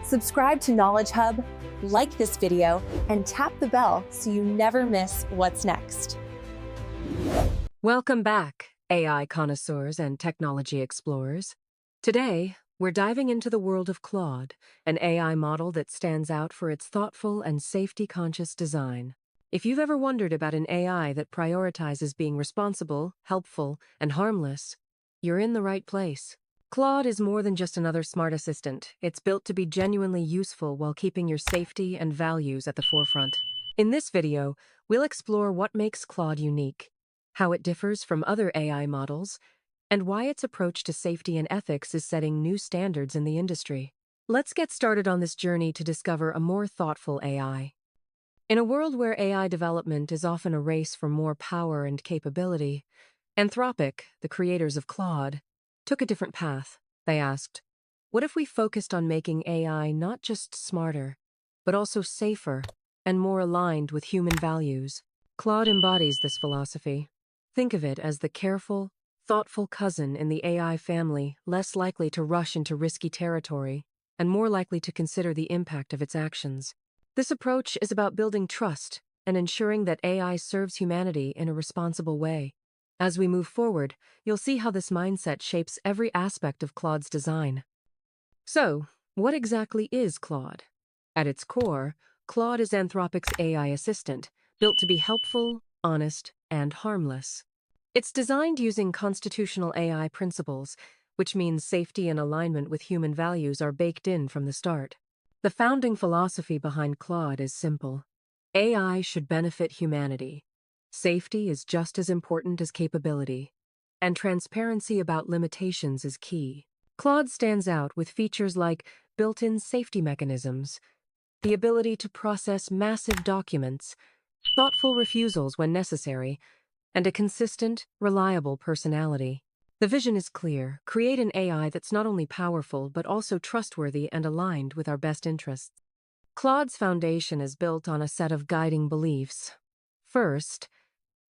Subscribe to Knowledge Hub, like this video, and tap the bell so you never miss what's next. Welcome back, AI connoisseurs and technology explorers. Today, we're diving into the world of Claude, an AI model that stands out for its thoughtful and safety-conscious design. If you've ever wondered about an AI that prioritizes being responsible, helpful, and harmless, you're in the right place. Claude is more than just another smart assistant. It's built to be genuinely useful while keeping your safety and values at the forefront. In this video, we'll explore what makes Claude unique, how it differs from other AI models, and why its approach to safety and ethics is setting new standards in the industry. Let's get started on this journey to discover a more thoughtful AI. In a world where AI development is often a race for more power and capability, Anthropic, the creators of Claude, took a different path. They asked, what if we focused on making AI not just smarter, but also safer and more aligned with human values? Claude embodies this philosophy. Think of it as the careful, thoughtful cousin in the AI family, less likely to rush into risky territory and more likely to consider the impact of its actions. This approach is about building trust and ensuring that AI serves humanity in a responsible way. As we move forward, you'll see how this mindset shapes every aspect of Claude's design. So, what exactly is Claude? At its core, Claude is Anthropic's AI assistant, built to be helpful, honest, and harmless. It's designed using constitutional AI principles, which means safety and alignment with human values are baked in from the start. The founding philosophy behind Claude is simple. AI should benefit humanity. Safety is just as important as capability, and transparency about limitations is key. Claude stands out with features like built-in safety mechanisms, the ability to process massive documents, thoughtful refusals when necessary, and a consistent, reliable personality. The vision is clear: create an AI that's not only powerful but also trustworthy and aligned with our best interests. Claude's foundation is built on a set of guiding beliefs. First,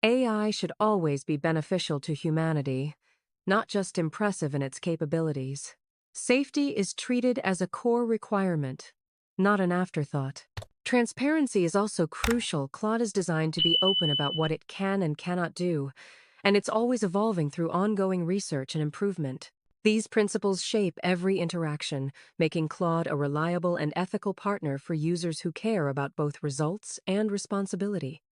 AI should always be beneficial to humanity, not just impressive in its capabilities. Safety is treated as a core requirement, not an afterthought. Transparency is also crucial. Claude is designed to be open about what it can and cannot do, and it's always evolving through ongoing research and improvement. These principles shape every interaction, making Claude a reliable and ethical partner for users who care about both results and responsibility.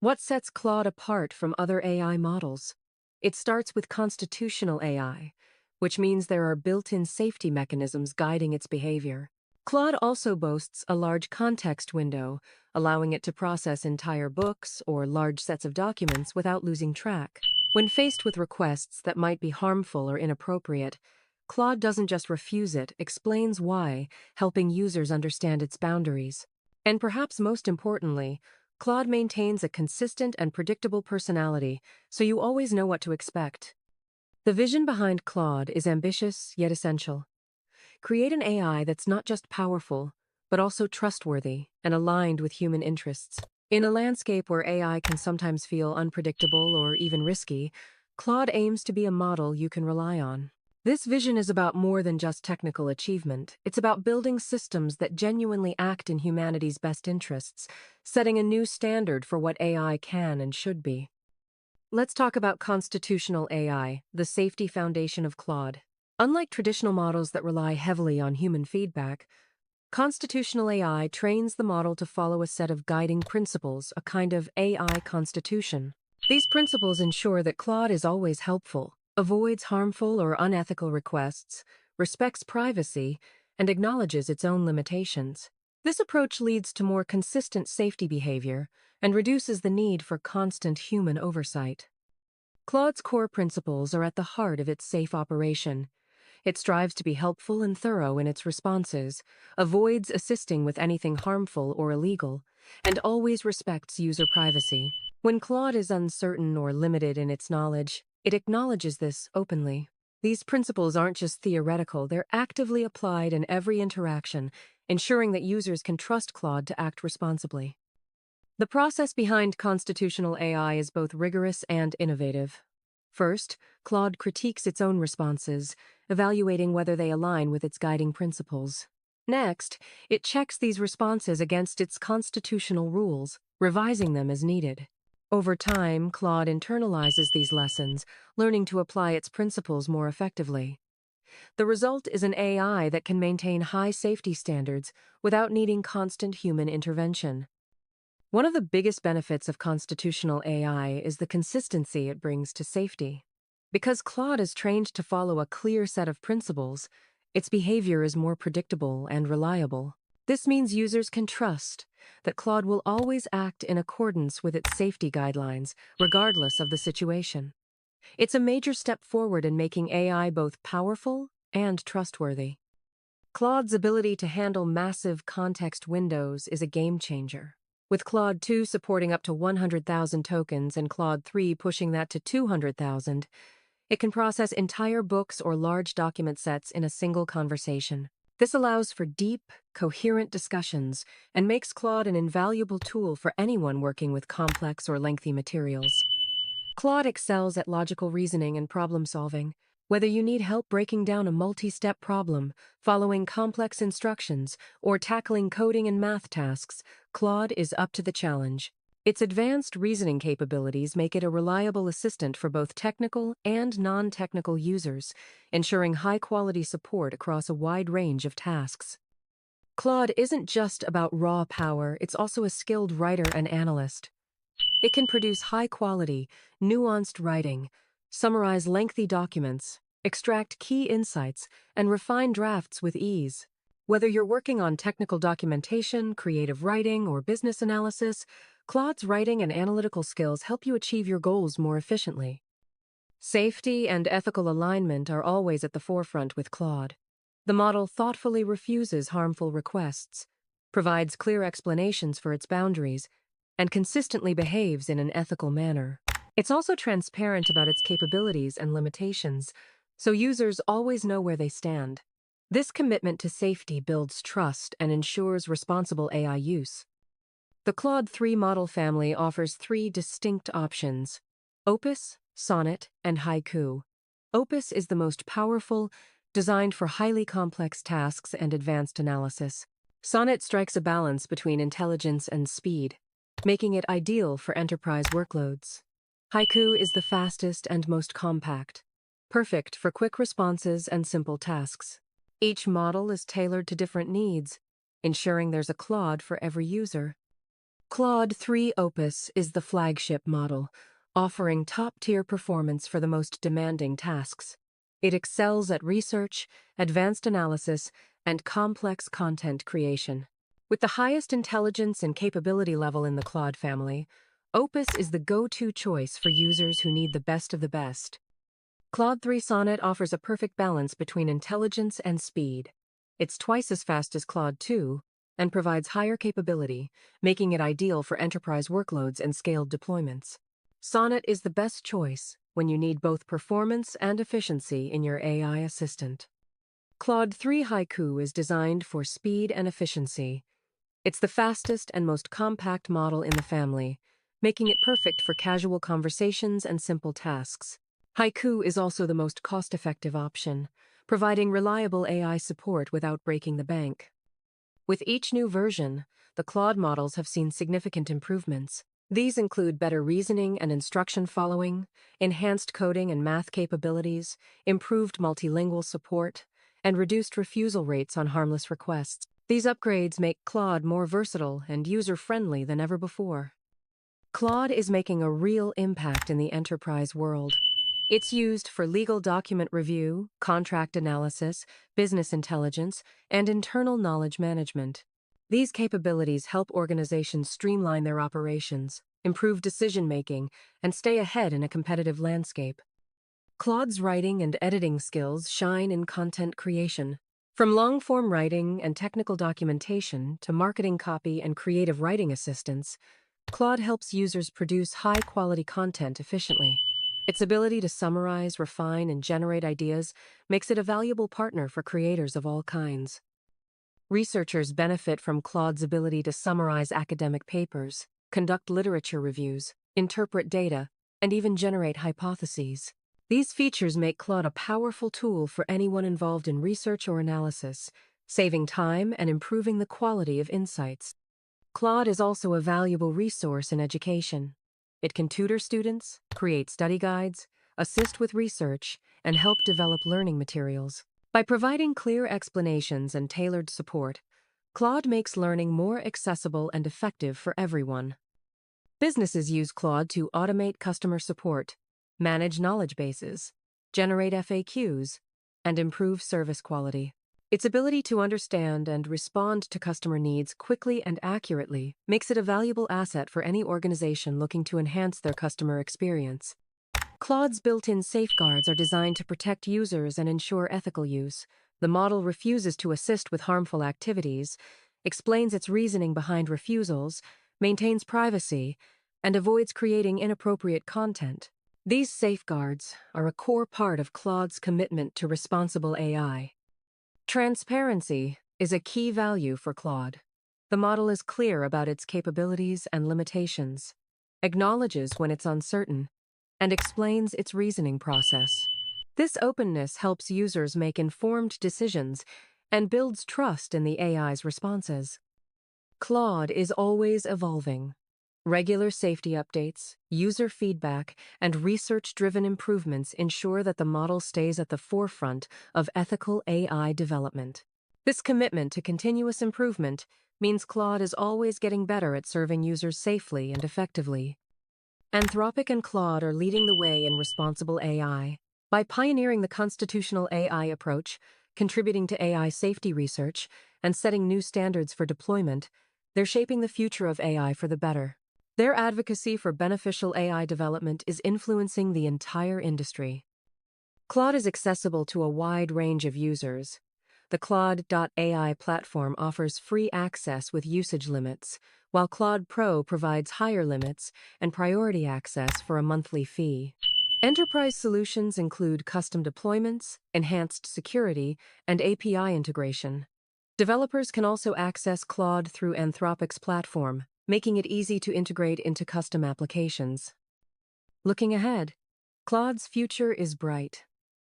What sets Claude apart from other AI models? It starts with constitutional AI, which means there are built-in safety mechanisms guiding its behavior. Claude also boasts a large context window, allowing it to process entire books or large sets of documents without losing track. When faced with requests that might be harmful or inappropriate, Claude doesn't just refuse it, explains why, helping users understand its boundaries. And perhaps most importantly, Claude maintains a consistent and predictable personality, so you always know what to expect. The vision behind Claude is ambitious yet essential. Create an AI that's not just powerful, but also trustworthy and aligned with human interests. In a landscape where AI can sometimes feel unpredictable or even risky, Claude aims to be a model you can rely on. This vision is about more than just technical achievement. It's about building systems that genuinely act in humanity's best interests, setting a new standard for what AI can and should be. Let's talk about constitutional AI, the safety foundation of Claude. Unlike traditional models that rely heavily on human feedback, constitutional AI trains the model to follow a set of guiding principles, a kind of AI constitution. These principles ensure that Claude is always helpful, avoids harmful or unethical requests, respects privacy, and acknowledges its own limitations. This approach leads to more consistent safety behavior and reduces the need for constant human oversight. Claude's core principles are at the heart of its safe operation. It strives to be helpful and thorough in its responses, avoids assisting with anything harmful or illegal, and always respects user privacy. When Claude is uncertain or limited in its knowledge, it acknowledges this openly. These principles aren't just theoretical, they're actively applied in every interaction, ensuring that users can trust Claude to act responsibly. The process behind constitutional AI is both rigorous and innovative. First, Claude critiques its own responses, evaluating whether they align with its guiding principles. Next, it checks these responses against its constitutional rules, revising them as needed. Over time, Claude internalizes these lessons, learning to apply its principles more effectively. The result is an AI that can maintain high safety standards without needing constant human intervention. One of the biggest benefits of constitutional AI is the consistency it brings to safety. Because Claude is trained to follow a clear set of principles, its behavior is more predictable and reliable. This means users can trust that Claude will always act in accordance with its safety guidelines, regardless of the situation. It's a major step forward in making AI both powerful and trustworthy. Claude's ability to handle massive context windows is a game changer. With Claude 2 supporting up to 100,000 tokens and Claude 3 pushing that to 200,000, it can process entire books or large document sets in a single conversation. This allows for deep, coherent discussions and makes Claude an invaluable tool for anyone working with complex or lengthy materials. Claude excels at logical reasoning and problem solving. Whether you need help breaking down a multi-step problem, following complex instructions, or tackling coding and math tasks, Claude is up to the challenge. Its advanced reasoning capabilities make it a reliable assistant for both technical and non-technical users, ensuring high-quality support across a wide range of tasks. Claude isn't just about raw power, it's also a skilled writer and analyst. It can produce high-quality, nuanced writing, summarize lengthy documents, extract key insights, and refine drafts with ease. Whether you're working on technical documentation, creative writing, or business analysis, Claude's writing and analytical skills help you achieve your goals more efficiently. Safety and ethical alignment are always at the forefront with Claude. The model thoughtfully refuses harmful requests, provides clear explanations for its boundaries, and consistently behaves in an ethical manner. It's also transparent about its capabilities and limitations, so users always know where they stand. This commitment to safety builds trust and ensures responsible AI use. The Claude 3 model family offers 3 distinct options: Opus, Sonnet, and Haiku. Opus is the most powerful, designed for highly complex tasks and advanced analysis. Sonnet strikes a balance between intelligence and speed, making it ideal for enterprise workloads. Haiku is the fastest and most compact, perfect for quick responses and simple tasks. Each model is tailored to different needs, ensuring there's a Claude for every user. Claude 3 Opus is the flagship model, offering top-tier performance for the most demanding tasks. It excels at research, advanced analysis, and complex content creation. With the highest intelligence and capability level in the Claude family, Opus is the go-to choice for users who need the best of the best. Claude 3 Sonnet offers a perfect balance between intelligence and speed. It's twice as fast as Claude 2 and provides higher capability, making it ideal for enterprise workloads and scaled deployments. Sonnet is the best choice when you need both performance and efficiency in your AI assistant. Claude 3 Haiku is designed for speed and efficiency. It's the fastest and most compact model in the family, making it perfect for casual conversations and simple tasks. Haiku is also the most cost-effective option, providing reliable AI support without breaking the bank. With each new version, the Claude models have seen significant improvements. These include better reasoning and instruction following, enhanced coding and math capabilities, improved multilingual support, and reduced refusal rates on harmless requests. These upgrades make Claude more versatile and user-friendly than ever before. Claude is making a real impact in the enterprise world. It's used for legal document review, contract analysis, business intelligence, and internal knowledge management. These capabilities help organizations streamline their operations, improve decision-making, and stay ahead in a competitive landscape. Claude's writing and editing skills shine in content creation. From long-form writing and technical documentation to marketing copy and creative writing assistance, Claude helps users produce high-quality content efficiently. Its ability to summarize, refine, and generate ideas makes it a valuable partner for creators of all kinds. Researchers benefit from Claude's ability to summarize academic papers, conduct literature reviews, interpret data, and even generate hypotheses. These features make Claude a powerful tool for anyone involved in research or analysis, saving time and improving the quality of insights. Claude is also a valuable resource in education. It can tutor students, create study guides, assist with research, and help develop learning materials. By providing clear explanations and tailored support, Claude makes learning more accessible and effective for everyone. Businesses use Claude to automate customer support, manage knowledge bases, generate FAQs, and improve service quality. Its ability to understand and respond to customer needs quickly and accurately makes it a valuable asset for any organization looking to enhance their customer experience. Claude's built-in safeguards are designed to protect users and ensure ethical use. The model refuses to assist with harmful activities, explains its reasoning behind refusals, maintains privacy, and avoids creating inappropriate content. These safeguards are a core part of Claude's commitment to responsible AI. Transparency is a key value for Claude. The model is clear about its capabilities and limitations, acknowledges when it's uncertain, and explains its reasoning process. This openness helps users make informed decisions and builds trust in the AI's responses. Claude is always evolving. Regular safety updates, user feedback, and research-driven improvements ensure that the model stays at the forefront of ethical AI development. This commitment to continuous improvement means Claude is always getting better at serving users safely and effectively. Anthropic and Claude are leading the way in responsible AI. By pioneering the constitutional AI approach, contributing to AI safety research, and setting new standards for deployment, they're shaping the future of AI for the better. Their advocacy for beneficial AI development is influencing the entire industry. Claude is accessible to a wide range of users. The Claude.ai platform offers free access with usage limits, while Claude Pro provides higher limits and priority access for a monthly fee. Enterprise solutions include custom deployments, enhanced security, and API integration. Developers can also access Claude through Anthropic's platform, making it easy to integrate into custom applications. Looking ahead, Claude's future is bright.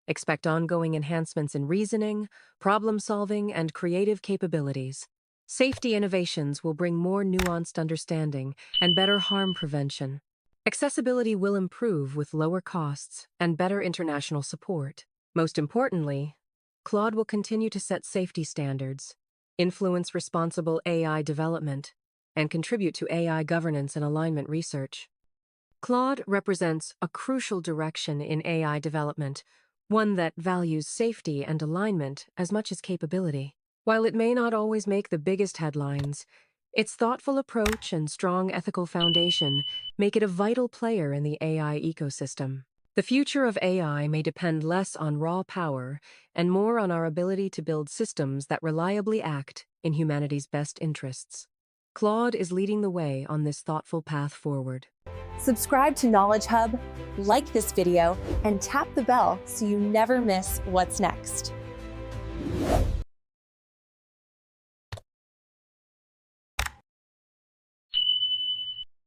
Expect ongoing enhancements in reasoning, problem-solving, and creative capabilities. Safety innovations will bring more nuanced understanding and better harm prevention. Accessibility will improve with lower costs and better international support. Most importantly, Claude will continue to set safety standards, influence responsible AI development, and contribute to AI governance and alignment research. Claude represents a crucial direction in AI development, one that values safety and alignment as much as capability. While it may not always make the biggest headlines, its thoughtful approach and strong ethical foundation make it a vital player in the AI ecosystem. The future of AI may depend less on raw power and more on our ability to build systems that reliably act in humanity's best interests. Claude is leading the way on this thoughtful path forward. Subscribe to Knowledge Hub, like this video, and tap the bell so you never miss what's next.